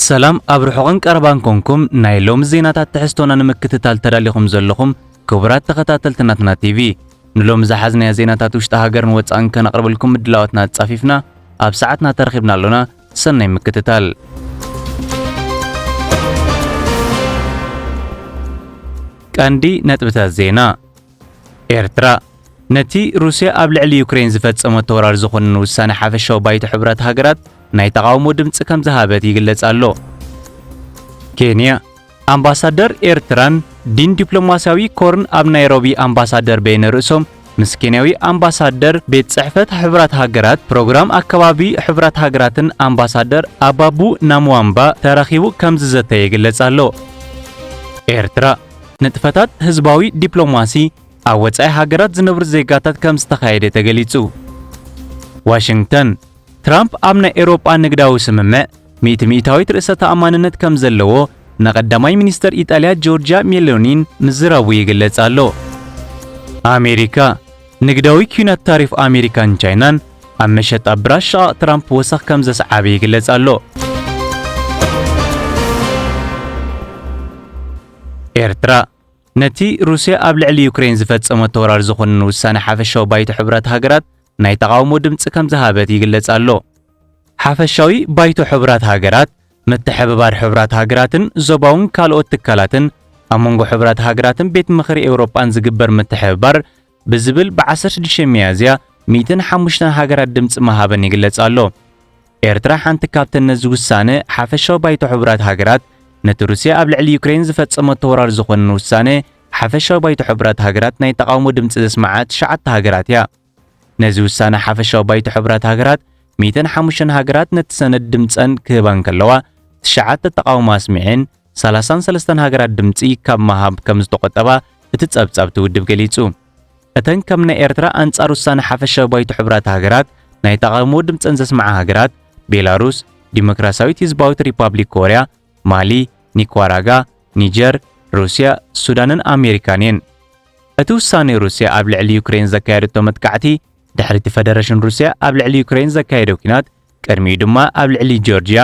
سلام أبرحوغن كربان كونكم نايلوم زيناتات تحستونا نمكتتال تداليكم زلكم كبرات تخطاتلتناتنا تيفي نلوم زحزنا زيناتات وشتهاجرن وصان كنقرب لكم مدلاوتنا تصافيفنا اب ساعتنا ترخيبنا لنا سنة مكتتال كاندي نتبتا زينا إرترا نتي روسيا قبل على يوكرين زفتصمو تورار زخون وسانه حفشو بايت حبرات هاجرات ናይ ተቃውሞ ድምጽ ከም ዝሃበት ይግለጽ ኣሎ። ኬንያ አምባሳደር ኤርትራን ዲን ዲፕሎማሲያዊ ኮርን ኣብ ናይሮቢ አምባሳደር በይነ ርእሶም ምስኪናዊ አምባሳደር ቤት ጽሕፈት ሕብራት ሃገራት ፕሮግራም አካባቢ ሕብራት ሃገራትን አምባሳደር አባቡ ናሙዋምባ ተራኺቡ ከም ዝዘተ ይግለጽ ኣሎ። ኤርትራ ንጥፈታት ህዝባዊ ዲፕሎማሲ ኣብ ወጻኢ ሃገራት ዝነብሩ ዜጋታት ከም ዝተኻየደ ተገሊጹ። ዋሽንግተን ትራምፕ ኣብ ናይ ኤውሮጳ ንግዳዊ ስምምዕ ሚእታዊት ርእሰ ተኣማንነት ከም ዘለዎ ንቀዳማይ ሚኒስተር ኢጣልያ ጆርጂያ ሜሎኒን ምዝራቡ ይግለጽ ኣሎ። ኣሜሪካ ንግዳዊ ኩናት ታሪፍ ኣሜሪካን ቻይናን ኣብ መሸጣ ብራሽ ትራምፕ ወሰኽ ከም ዘስዓበ ይግለጽ ኣሎ። ኤርትራ ነቲ ሩስያ ኣብ ልዕሊ ዩክሬን ዝፈጸመቶ ወራር ዝኾነ ውሳነ ሓፈሻዊ ባይቶ ሕብራት ሃገራት ናይ ተቃውሞ ድምጽ ከም ዝሃበት ይግለጽ ኣሎ። ሓፈሻዊ ባይቶ ሕብራት ሃገራት ምትሕብባር ሕብራት ሃገራትን ዞባውን ካልኦት ትካላትን ኣብ መንጎ ሕብራት ሃገራትን ቤት ምኽሪ ኤውሮጳን ዝግበር ምትሕብባር ብዝብል ብ16 ሚያዝያ 105 ሃገራት ድምጽ መሃበን ይግለጽ ኣሎ። ኤርትራ ሓንቲ ካብተን ነዚ ውሳነ ሓፈሻዊ ባይቶ ሕብራት ሃገራት ነቲ ሩስያ ኣብ ልዕሊ ዩክሬን ዝፈጸመቶ ወራር ዝኾነ ውሳነ ሓፈሻዊ ባይቶ ሕብራት ሃገራት ናይ ተቃውሞ ድምጽ ዘስማዓት 9 ሃገራት እያ። ነዚ ውሳነ ሓፈሻዊ ባይቶ ሕብራት ሃገራት 105 ሃገራት ነቲ ሰነድ ድምጸን ክህባን ከለዋ 9 ተቃውሞ ኣስሚዐን 33 ሃገራት ድምጺ ካብ መሃብ ከም ዝተቆጠባ እቲ ጸብጻብ ትውድብ ገሊጹ። እተን ከም ናይ ኤርትራ ኣንጻር ውሳነ ሓፈሻዊ ባይቶ ሕብራት ሃገራት ናይ ተቃውሞ ድምጸን ዘስማዓ ሃገራት ቤላሩስ፣ ዲሞክራሲያዊት ህዝባዊት ሪፓብሊክ ኮርያ፣ ማሊ፣ ኒካራጓ፣ ኒጀር፣ ሩስያ፣ ሱዳንን ኣሜሪካን እየን። እቲ ውሳነ ሩስያ ኣብ ልዕሊ ዩክሬን ዘካየደቶ መጥቃዕቲ ድሕሪ ፌደሬሽን ሩስያ ኣብ ልዕሊ ዩክሬን ዘካየደ ኩናት ቅድሚኡ ድማ ኣብ ልዕሊ ጆርጂያ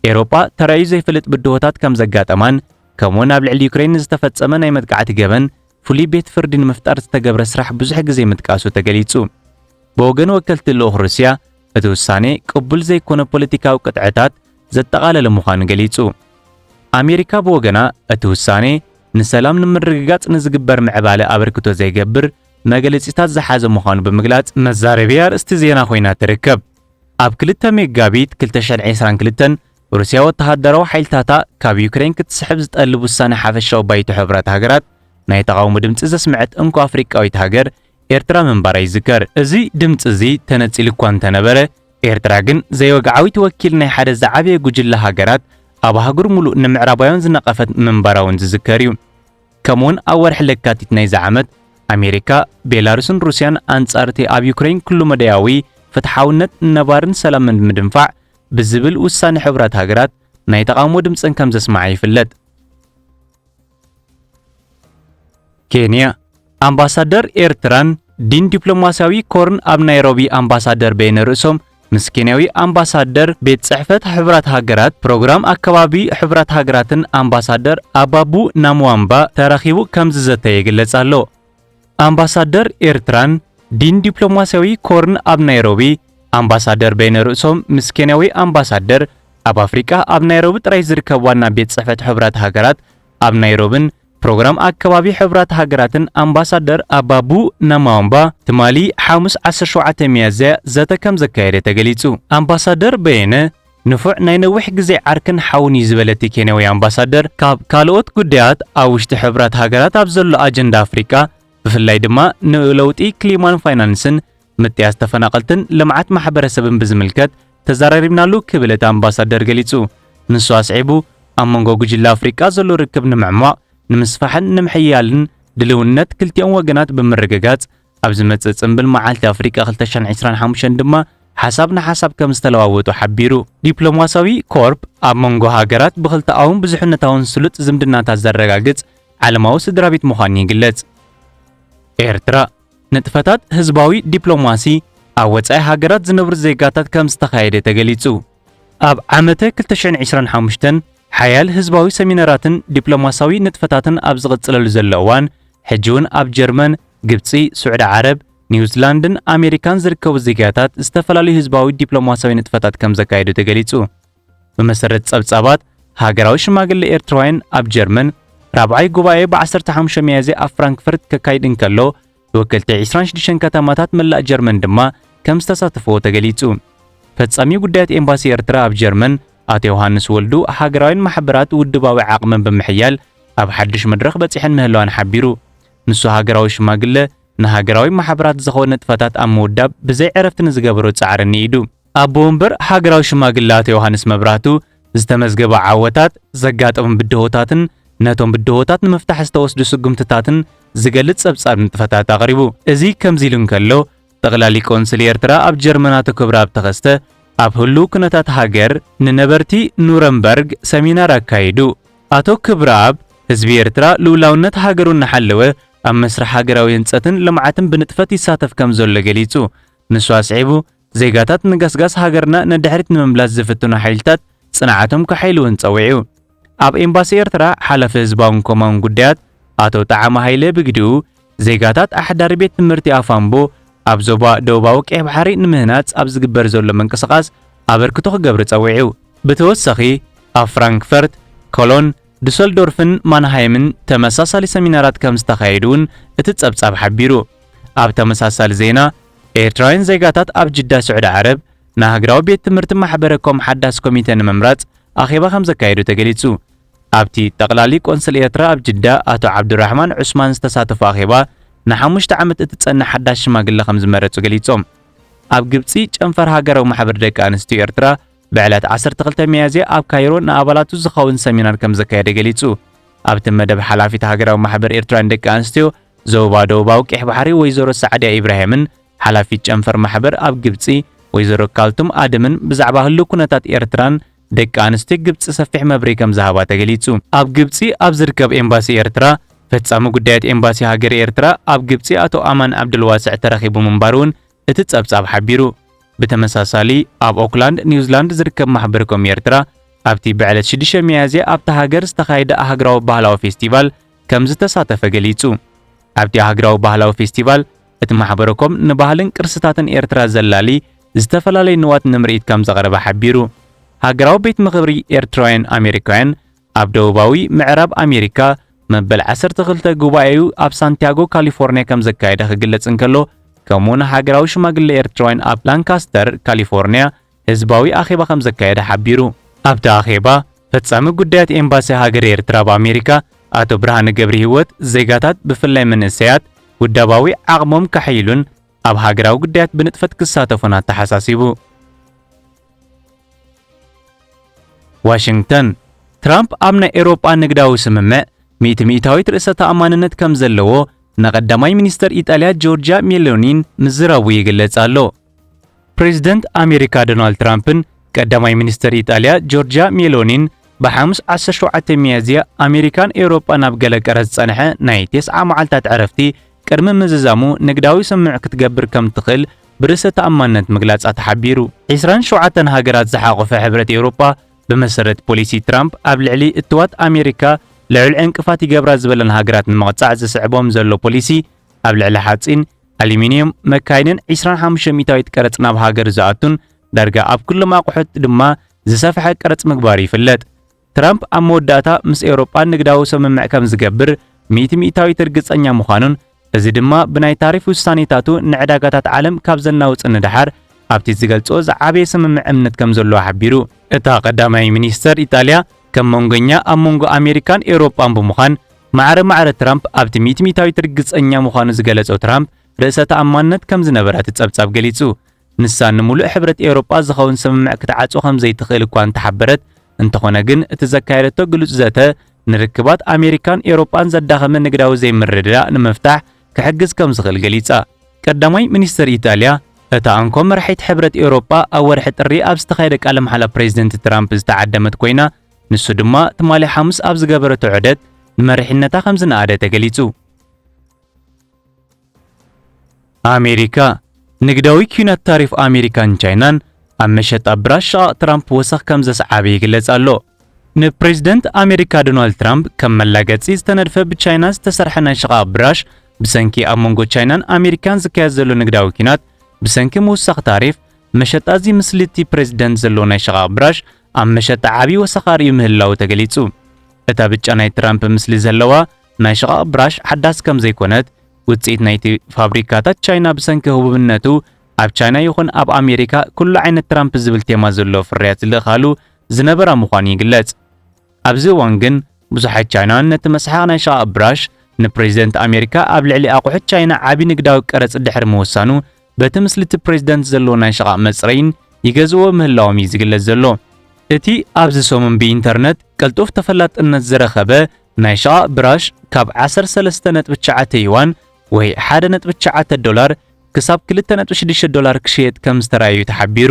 ኤውሮጳ ተራእዩ ዘይፍልጥ ብድሆታት ከም ዘጋጠማን ከምኡውን ኣብ ልዕሊ ዩክሬን ዝተፈጸመ ናይ መጥቃዕቲ ገበን ፍሉይ ቤት ፍርዲ ንምፍጣር ዝተገብረ ስራሕ ብዙሕ ግዜ ምጥቃሱ ተገሊጹ። ብወገን ወከልቲ ልኡኽ ሩስያ እቲ ውሳነ ቅቡል ዘይኮነ ፖለቲካዊ ቅጥዕታት ዘጠቓለለ ምዃኑ ገሊጹ። ኣሜሪካ ብወገና እቲ ውሳነ ንሰላም ንምርግጋጽ ንዝግበር ምዕባለ ኣበርክቶ ዘይገብር መግለጺታት ዝሓዘ ምዃኑ ብምግላጽ መዛረብያ ርእስቲ ዜና ኮይና ትርከብ። ኣብ 2 ሜጋቢት 2022 ሩስያ ወተሃደራዊ ሓይልታታ ካብ ዩክሬን ክትስሕብ ዝጠልብ ውሳነ ሓፈሻዊ ባይቶ ሕብራት ሃገራት ናይ ተቃውሞ ድምጽ ዘስምዐት እንኳ ኣፍሪቃዊት ሃገር ኤርትራ ምንባራ ይዝከር። እዚ ድምጽ እዚ ተነጺሉ እኳ እንተነበረ ኤርትራ ግን ዘይወግዓዊት ወኪል ናይ ሓደ ዝዓበየ ጉጅለ ሃገራት ኣብ ሃገር ሙሉእ ንምዕራባውያን ዝነቐፈት ምንባራውን ዝዝከር እዩ። ከምኡውን ኣብ ወርሒ ለካቲት ናይ ዝዓመት ኣሜሪካ ቤላሩስን ሩስያን አንጻርቲ ኣብ ዩክሬን ኩሉ መደያዊ ፍትሓውነት ነባርን ሰላምን ምድንፋዕ ብዝብል ውሳነ ሕብራት ሃገራት ናይ ተቃውሞ ድምጽን ከም ዘስማዓ ይፍለጥ። ኬንያ አምባሳደር ኤርትራን ዲን ዲፕሎማሲያዊ ኮርን ኣብ ናይሮቢ አምባሳደር በይነ ርእሶም ምስኪናዊ አምባሳደር ቤት ጽሕፈት ሕብራት ሃገራት ፕሮግራም አካባቢ ሕብራት ሃገራትን አምባሳደር አባቡ ናሙዋምባ ተራኺቡ ከም ዝዘተ ይግለጽ ኣሎ። አምባሳደር ኤርትራን ዲን ዲፕሎማሲያዊ ኮርን ኣብ ናይሮቢ አምባሳደር በይነ ርእሶም ምስኪናዊ አምባሳደር ኣብ አፍሪካ ኣብ ናይሮቢ ጥራይ ዝርከብ ዋና ቤት ጽሕፈት ሕብራት ሃገራት ኣብ ናይሮቢን ፕሮግራም አካባቢ ሕብራት ሃገራትን አምባሳደር አባቡ ናሙዋምባ ትማሊ ሐሙስ 17 ሚያዝያ ዘተ ከም ዘካየደ ተገሊጹ። አምባሳደር በይነ ንፉዕ ናይ ነዊሕ ግዜ ዓርክን ሓውን ዝበለቲ ኬንያዊ አምባሳደር ካብ ካልኦት ጉዳያት ኣብ ውሽጢ ሕብራት ሃገራት ኣብ ዘሎ ኣጀንዳ አፍሪካ ብፍላይ ድማ ንለውጢ ክሊማን ፋይናንስን ምጥያስ ተፈናቀልትን ልምዓት ማሕበረሰብን ብዝምልከት ተዘራሪብናሉ ክብለት አምባሳደር ገሊጹ። ንሱ ኣስዒቡ ኣብ መንጎ ጉጅለ አፍሪካ ዘሎ ርክብ ንምዕማቕ ንምስፋሕን ንምሕያልን ድልውነት ክልቲኦም ወገናት ብምርግጋጽ ኣብ ዝመጽእ ጽምብል መዓልቲ አፍሪካ 2025 ድማ ሓሳብ ንሓሳብ ከም ዝተለዋወጡ ሓቢሩ። ዲፕሎማሲያዊ ኮርፕ ኣብ መንጎ ሃገራት ብኽልተኣውን ብዙሕነታውን ስሉጥ ዝምድናታት ዘረጋግጽ ዓለማዊ ስድራቤት ምዃኑ ይግለጽ። ኤርትራ ንጥፈታት ህዝባዊ ዲፕሎማሲ ኣብ ወጻኢ ሃገራት ዝነብሩ ዜጋታት ከም ዝተኻየደ ተገሊጹ። ኣብ ዓመተ 2025 ሓያል ህዝባዊ ሰሚናራትን ዲፕሎማሲያዊ ንጥፈታትን ኣብ ዝቕጽለሉ ዘሎ እዋን ሕጂ እውን ኣብ ጀርመን፣ ግብጺ፣ ስዑድ ዓረብ፣ ኒውዚላንድን ኣሜሪካን ዝርከቡ ዜጋታት ዝተፈላለዩ ህዝባዊ ዲፕሎማሲያዊ ንጥፈታት ከም ዘካየዱ ተገሊጹ። ብመሰረት ጸብጻባት ሃገራዊ ሽማግለ ኤርትራውያን ኣብ ጀርመን ራብዓይ ጉባኤ ብ15 ሚያዝያ ኣብ ፍራንክፈርት ከካይድ እንከሎ ተወከልቲ 26 ከተማታት መላእ ጀርመን ድማ ከም ዝተሳተፈዎ ተገሊጹ። ፈጻሚ ጉዳያት ኤምባሲ ኤርትራ ኣብ ጀርመን ኣቶ ዮሃንስ ወልዱ ሃገራዊን ማሕበራት ውድባዊ ዓቕመን ብምሕያል ኣብ ሓድሽ መድረኽ በጺሐን ምህላዋን ሓቢሩ። ንሱ ሃገራዊ ሽማግለ ንሃገራዊ ማሕበራት ዝኾነ ንጥፈታት ኣብ ምውዳብ ብዘይ ዕረፍቲ ንዝገበሮ ጻዕርኒ ኢዱ ኣቦ ወንበር ሃገራዊ ሽማግለ ኣቶ ዮሃንስ መብራህቱ ዝተመዝገበ ዓወታት ዘጋጠሙ ብድሆታትን ነቶም ብድሆታት ንምፍታሕ ዝተወስዱ ስጉምትታትን ዝገልጽ ጸብጻብ ንጥፈታት ኣቕሪቡ። እዚ ከምዚ ኢሉ እንከሎ ጠቕላሊ ቆንስል ኤርትራ ኣብ ጀርመን ኣቶ ክብረኣብ ተኸስተ ኣብ ህልው ኩነታት ሃገር ንነበርቲ ኑረምበርግ ሰሚናር ኣካይዱ። ኣቶ ክብረኣብ ህዝቢ ኤርትራ ልኡላውነት ሃገሩ እናሓለወ ኣብ መስርሕ ሃገራዊ ህንጸትን ልምዓትን ብንጥፈት ይሳተፍ ከም ዘሎ ገሊጹ። ንሱ ኣስዒቡ ዜጋታት ንገስጋስ ሃገርና ንድሕሪት ንምምላስ ዝፍትኑ ሓይልታት ጽንዓቶም ክሓይልውን ጸዊዑ። ኣብ ኤምባሲ ኤርትራ ሓላፊ ህዝባውን ኮማውን ጉዳያት ኣቶ ጣዕማ ሃይለ ብግዲኡ ዜጋታት ኣሕዳሪ ቤት ትምህርቲ ኣፋምቦ ኣብ ዞባ ደቡባዊ ቀይ ባሕሪ ንምህናጽ ኣብ ዝግበር ዘሎ መንቀሳቓስ ኣበርክቶ ክገብር ጸዊዑ። ብተወሳኺ ኣብ ፍራንክፈርት፣ ኮሎን፣ ዱሰልዶርፍን ማንሃይምን ተመሳሳሊ ሰሚናራት ከም ዝተኻየዱን እቲ ጸብጻብ ሓቢሩ። ኣብ ተመሳሳሊ ዜና ኤርትራውያን ዜጋታት ኣብ ጅዳ ስዑድ ዓረብ ንሃገራዊ ቤት ትምህርቲ ማሕበረኮም ሓዳስ ኮሚቴ ንምምራጽ ኣኼባ ከም ዘካየዱ ተገሊጹ። ኣብቲ ጠቕላሊ ቆንስል ኤርትራ ኣብ ጅዳ ኣቶ ዓብዱራሕማን ዑስማን ዝተሳተፉ ኣኼባ ን5 ዓመት እትጸንሕ ሓዳሽ ሽማግለ ከም ዝመረጹ ገሊጾም። ኣብ ግብጺ ጨንፈር ሃገራዊ ማሕበር ደቂ ኣንስትዮ ኤርትራ ብዕለት 12 ሚያዝያ ኣብ ካይሮ ንኣባላቱ ዝኸውን ሰሚናር ከም ዘካየደ ገሊጹ። ኣብቲ መደብ ሓላፊት ሃገራዊ ማሕበር ኤርትራን ደቂ ኣንስትዮ ዞባ ደቡባዊ ቀይ ባሕሪ ወይዘሮ ሰዓድያ ኢብራሂምን ሓላፊት ጨንፈር ማሕበር ኣብ ግብጺ ወይዘሮ ካልቱም ኣደምን ብዛዕባ ህልው ኩነታት ኤርትራን ደቂ ኣንስትዮ ግብጺ ሰፊሕ መብርሂ ከም ዝሃባ ተገሊጹ። ኣብ ግብጺ ኣብ ዝርከብ ኤምባሲ ኤርትራ ፈጻሚ ጉዳያት ኤምባሲ ሃገር ኤርትራ ኣብ ግብጺ ኣቶ ኣማን ዓብዱልዋስዕ ተረኺቡ ምንባሩን እቲ ጸብጻብ ሓቢሩ። ብተመሳሳሊ ኣብ ኦክላንድ ኒውዚላንድ ዝርከብ ማሕበረኮም ኤርትራ ኣብቲ ብዕለት 6 ሚያዝያ ኣብቲ ሃገር ዝተኻየደ ሃገራዊ ባህላዊ ፌስቲቫል ከም ዝተሳተፈ ገሊጹ። ኣብቲ ሃገራዊ ባህላዊ ፌስቲቫል እቲ ማሕበረኮም ንባህልን ቅርስታትን ኤርትራ ዘላሊ ዝተፈላለዩ ንዋት ንምርኢት ከም ዘቕረበ ሓቢሩ። ሃገራዊ ቤት ምኽብሪ ኤርትራውያን ኣሜሪካውያን ኣብ ደቡባዊ ምዕራብ ኣሜሪካ መበል 12 ጉባኤኡ ኣብ ሳንቲያጎ ካሊፎርኒያ ከም ዘካየደ ክግለጽ እንከሎ ከምኡውን ሃገራዊ ሽማግለ ኤርትራውያን ኣብ ላንካስተር ካሊፎርኒያ ህዝባዊ ኣኼባ ከም ዘካየደ ሓቢሩ። ኣብቲ ኣኼባ ፈጻሚ ጉዳያት ኤምባሲ ሃገር ኤርትራ በኣሜሪካ ኣቶ ብርሃነ ገብሪ ህይወት ዜጋታት ብፍላይ መንእሰያት ውዳባዊ ዓቕሞም ካሕይሉን ኣብ ሃገራዊ ጉዳያት ብንጥፈት ክሳተፉን ተሓሳሲቡ። ዋሽንግተን ትራምፕ ኣብ ናይ ኤውሮጳ ንግዳዊ ስምምዕ ሚእታዊት ርእሰ ተኣማንነት ከም ዘለዎ ንቀዳማይ ሚኒስተር ኢጣልያ ጆርጂያ ሜሎኒን ምዝራቡ ይግለጽ ኣሎ። ፕሬዚደንት ኣሜሪካ ዶናልድ ትራምፕን ቀዳማይ ሚኒስተር ኢጣልያ ጆርጂያ ሜሎኒን ብሓሙስ 17 ሚያዝያ ኣሜሪካን ኤውሮጳን ኣብ ገለ ቀረጽ ጸንሐ ናይ 9 መዓልታት ዕረፍቲ ቅድሚ ምዝዛሙ ንግዳዊ ስምምዕ ክትገብር ከም ትኽእል ብርእሰ ተኣማንነት ምግላጻ ተሓቢሩ። 27 ሃገራት ዝሓቆፈ ሕብረት ኤውሮጳ ብመሰረት ፖሊሲ ትራምፕ ኣብ ልዕሊ እትዋት ኣሜሪካ ልዕል ዕንቅፋት ይገብራ ዝበለን ሃገራት ንምቕጻዕ ዝስዕቦም ዘሎ ፖሊሲ ኣብ ልዕሊ ሓጺን፣ ኣሉሚንየም፣ መካይንን 25 ሚታዊት ቀረጽ ናብ ሃገር ዝኣቱን ዳርጋ ኣብ ኩሎም ኣቑሑት ድማ ዝሰፍሐ ቀረጽ ምግባር ይፍለጥ። ትራምፕ ኣብ መወዳእታ ምስ ኤውሮጳ ንግዳዊ ስምምዕ ከም ዝገብር ሚእታዊት እርግጸኛ ምዃኑን እዚ ድማ ብናይ ታሪፍ ውሳኔታቱ ንዕዳጋታት ዓለም ካብ ዘናውጽ ንድሓር ኣብቲ ዝገልጾ ዝዓበየ ስምምዕ እምነት ከም ዘለዎ ሓቢሩ። እታ ቀዳማይ ሚኒስተር ኢጣልያ ከም መንጎኛ ኣብ መንጎ ኣሜሪካን ኤውሮጳን ብምዃን ማዕረ ትራምፕ ኣብቲ ሚእታዊት እርግጸኛ ምዃኑ ዝገለጸው ትራምፕ ርእሰ ተኣማንነት ከም ዝነበራ ጸብጻብ ገሊጹ። ንሳ ንምሉእ ሕብረት ኤውሮጳ ዝኸውን ስምምዕ ክትዓጽ ከም ዘይትኽእል እኳ እንተሓበረት እንተኾነ ግን እቲ ዘካየደቶ ግሉጽ ዘተ ንርክባት ኣሜሪካን ኤውሮጳን ዘዳኸመ ንግዳዊ ዘይምርድዳእ ንምፍታሕ ክሕግዝ ከም ዝኽእል ገሊጻ። ቀዳማይ ሚኒስተር ኢጣልያ እታ አንኮም መራሒት ሕብረት ኤውሮጳ ኣብ ወርሒ ጥሪ ኣብ ዝተኻየደ ቃለ መሓላ ፕሬዚደንት ትራምፕ ዝተዓደመት ኮይና ንሱ ድማ ትማሊ ሐሙስ ኣብ ዝገበረቶ ዑደት ንመሪሕነታ ከም ዝነኣደ ተገሊጹ። ኣሜሪካ ንግዳዊ ኩናት ታሪፍ ኣሜሪካን ቻይናን ኣብ መሸጣ ብራሽ ሸቓቕ ትራምፕ ወሰኽ ከም ዘስዓበ ይግለጽ ኣሎ። ንፕሬዚደንት ኣሜሪካ ዶናልድ ትራምፕ ከም መላገጺ ዝተነድፈ ብቻይና ዝተሰርሐ ናይ ሸቓቕ ብራሽ ብሰንኪ ኣብ መንጎ ቻይናን ኣሜሪካን ዝካየድ ዘሎ ንግዳዊ ኩናት ብሰንኪ ምውሳኽ ታሪፍ መሸጣ እዚ ምስሊ እቲ ፕሬዚደንት ዘሎ ናይ ሸቓቕ ብራሽ ኣብ መሸጣ ዓብዪ ወሰኽ ርእዩ ምህላው ተገሊጹ። እታ ብጫ ናይ ትራምፕ ምስሊ ዘለዋ ናይ ሸቓቕ ብራሽ ሓዳስ ከም ዘይኮነት ውጽኢት ናይቲ ፋብሪካታት ቻይና ብሰንኪ ህቡብነቱ ኣብ ቻይና ይኹን ኣብ ኣሜሪካ ኩሉ ዓይነት ትራምፕ ዝብል ቴማ ዘለዎ ፍርያት ዝልእኻሉ ዝነበራ ምዃኑ ይግለጽ። ኣብዚ እዋን ግን ብዙሓት ቻይናውያን ነቲ መስሓቕ ናይ ሸቓቕ ብራሽ ንፕሬዚደንት ኣሜሪካ ኣብ ልዕሊ ኣቑሑት ቻይና ዓቢ ንግዳዊ ቀረጽ ድሕሪ ምውሳኑ በቲ ምስሊ እቲ ፕሬዚደንት ዘለዎ ናይ ሸቓቕ መጽረይን ይገዝዎ ምህላዎም እዩ ዝግለጽ ዘሎ። እቲ ኣብዚ ሰሙን ብኢንተርነት ቅልጡፍ ተፈላጥነት ዝረኸበ ናይ ሸቓቕ ብራሽ ካብ 13.9 ዩዋን ወይ $1.9 ክሳብ $2.6 ክሽየጥ ከም ዝተራእዩ ተሓቢሩ።